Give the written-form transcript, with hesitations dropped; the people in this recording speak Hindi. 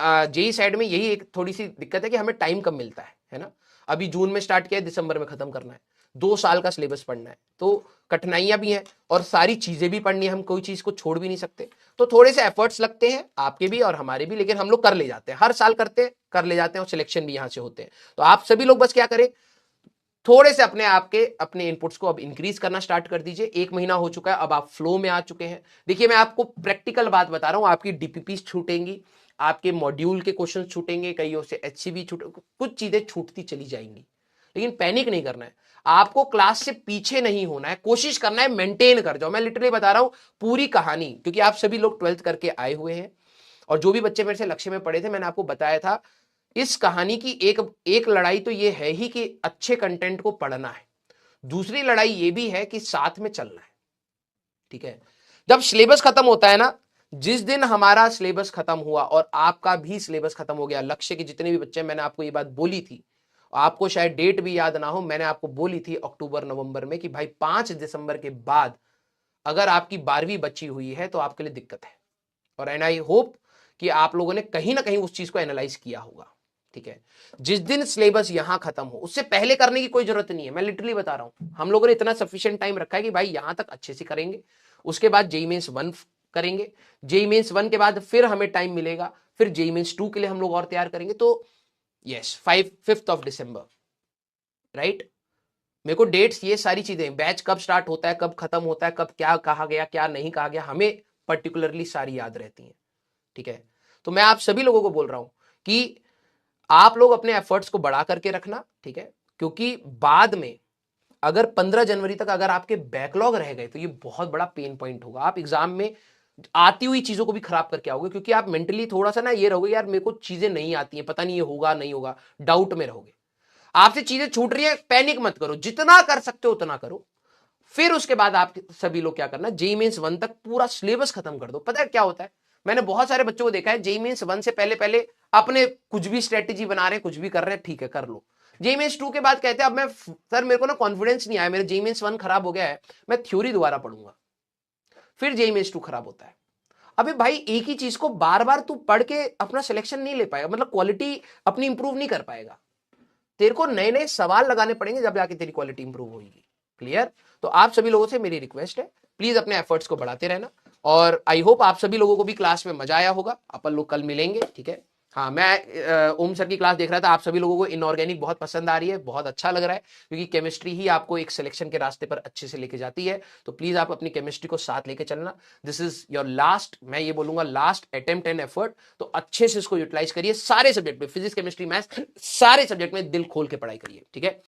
जेई साइड में यही एक थोड़ी सी दिक्कत है कि हमें टाइम कम मिलता है ना। अभी जून में स्टार्ट किया है, दिसंबर में खत्म करना है, 2 साल का सिलेबस पढ़ना है, तो कठिनाइयां भी हैं और सारी चीजें भी पढ़नी है, हम कोई चीज को छोड़ भी नहीं सकते। तो थोड़े से एफर्ट्स लगते हैं आपके भी और हमारे भी, लेकिन हम लोग कर ले जाते हैं, हर साल करते हैं, कर ले जाते हैं और सिलेक्शन भी यहां से होते हैं। तो आप सभी लोग बस क्या करें, थोड़े से अपने इनपुट्स को अब इंक्रीज करना स्टार्ट कर दीजिए। 1 महीना हो चुका है, अब आप फ्लो में आ चुके हैं। देखिए मैं आपको प्रैक्टिकल बात बता रहा हूं, आपकी डीपीपी छूटेंगी, आपके मॉड्यूल के क्वेश्चन छूटेंगे, कईयों से एचसीवी छूट, कुछ चीजें छूटती चली जाएंगी, लेकिन पैनिक नहीं करना है। आपको क्लास से पीछे नहीं होना है, कोशिश करना है मेंटेन कर जाओ। मैं लिटरली बता रहा हूं पूरी कहानी, क्योंकि आप सभी लोग 12th करके आए हुए हैं और जो भी बच्चे मेरे से लक्ष्य में पढ़े थे, मैंने आपको बताया था इस कहानी की एक लड़ाई तो ये है ही कि अच्छे कंटेंट को पढ़ना है, दूसरी लड़ाई ये भी है कि साथ में चलना है। ठीक है, जब सिलेबस खत्म होता है ना, जिस दिन हमारा सिलेबस खत्म हुआ और आपका भी सिलेबस खत्म हो गया, लक्ष्य के जितने भी बच्चे, मैंने आपको ये बात बोली थी, आपको शायद डेट भी याद ना हो, मैंने आपको बोली थी अक्टूबर नवंबर में कि भाई 5 दिसंबर के बाद अगर आपकी 12वीं बची हुई है तो आपके लिए दिक्कत है। और एंड आई होप कि आप लोगों ने कहीं ना कहीं उस चीज को एनालाइज किया होगा। ठीक है, जिस दिन सिलेबस यहां खत्म हो उससे पहले करने की कोई जरूरत नहीं है, मैं लिटरली बता रहा हूं। हम लोगों ने इतना सफिशिएंट टाइम रखा है कि भाई यहां तक अच्छे से करेंगे, उसके बाद जेई मेंस 1 करेंगे, जेई मेंस 1 के बाद फिर हमें टाइम मिलेगा, फिर जेई मेंस 2 के लिए हम लोग और तैयार करेंगे। तो yes, 5th of December, right. मेरे को डेट्स, ये सारी चीजें, बैच कब स्टार्ट होता है, कब खत्म होता है, कब क्या कहा गया, क्या नहीं कहा गया, हमें पर्टिकुलरली सारी याद रहती हैं। ठीक है, तो मैं आप सभी लोगों को बोल रहा हूं कि आप लोग अपने एफर्ट्स को बढ़ा करके रखना। ठीक है, क्योंकि बाद में अगर 15 जनवरी तक अगर आपके बैकलॉग रह गए तो ये बहुत बड़ा पेन पॉइंट होगा। आप एग्जाम में आती हुई चीजों को भी खराब करके आओगे, क्योंकि आप मेंटली थोड़ा सा ना ये रहोगे, यार मेरे को चीजें नहीं आती हैं, पता नहीं ये होगा नहीं होगा, डाउट में रहोगे। आपसे चीजें छूट रही है, पैनिक मत करो, जितना कर सकते हो उतना करो। फिर उसके बाद आप सभी लोग क्या करना, जेई मेंस 1 तक पूरा सिलेबस खत्म कर दो। पता है क्या होता है, मैंने बहुत सारे बच्चों को देखा है, जेई मेंस 1 से पहले पहले अपने कुछ भी स्ट्रेटेजी बना रहे हैं, कुछ भी कर रहे हैं, ठीक है कर लो। जेई मेंस 2 के बाद कहते हैं अब मैं, सर मेरे को ना कॉन्फिडेंस नहीं आया, मेरे जेई मेंस 1 खराब हो गया है, मैं थ्योरी दोबारा पढ़ूंगा। फिर जेई मेंस 2 खराब होता है। अबे भाई एक ही चीज को बार बार तू पढ़ के अपना सिलेक्शन नहीं ले पाएगा, मतलब क्वालिटी अपनी इंप्रूव नहीं कर पाएगा। तेरे को नए नए सवाल लगाने पड़ेंगे, जब जाके तेरी क्वालिटी इंप्रूव होगी। क्लियर? तो आप सभी लोगों से मेरी रिक्वेस्ट है, प्लीज अपने एफर्ट्स को बढ़ाते रहना। और आई होप आप सभी लोगों को भी क्लास में मजा आया होगा। अपन लोग कल मिलेंगे, ठीक है। हाँ, मैं ओम सर की क्लास देख रहा था, आप सभी लोगों को इनऑर्गेनिक बहुत पसंद आ रही है, बहुत अच्छा लग रहा है, क्योंकि केमिस्ट्री ही आपको एक सिलेक्शन के रास्ते पर अच्छे से लेके जाती है। तो प्लीज आप अपनी केमिस्ट्री को साथ लेके चलना। दिस इज योर लास्ट, मैं ये बोलूंगा लास्ट अटेम्प्ट एंड एफर्ट। तो अच्छे से इसको यूटिलाइज करिए, सारे सब्जेक्ट में, फिजिक्स केमिस्ट्री मैथ्स, सारे सब्जेक्ट में दिल खोल के पढ़ाई करिए, ठीक है।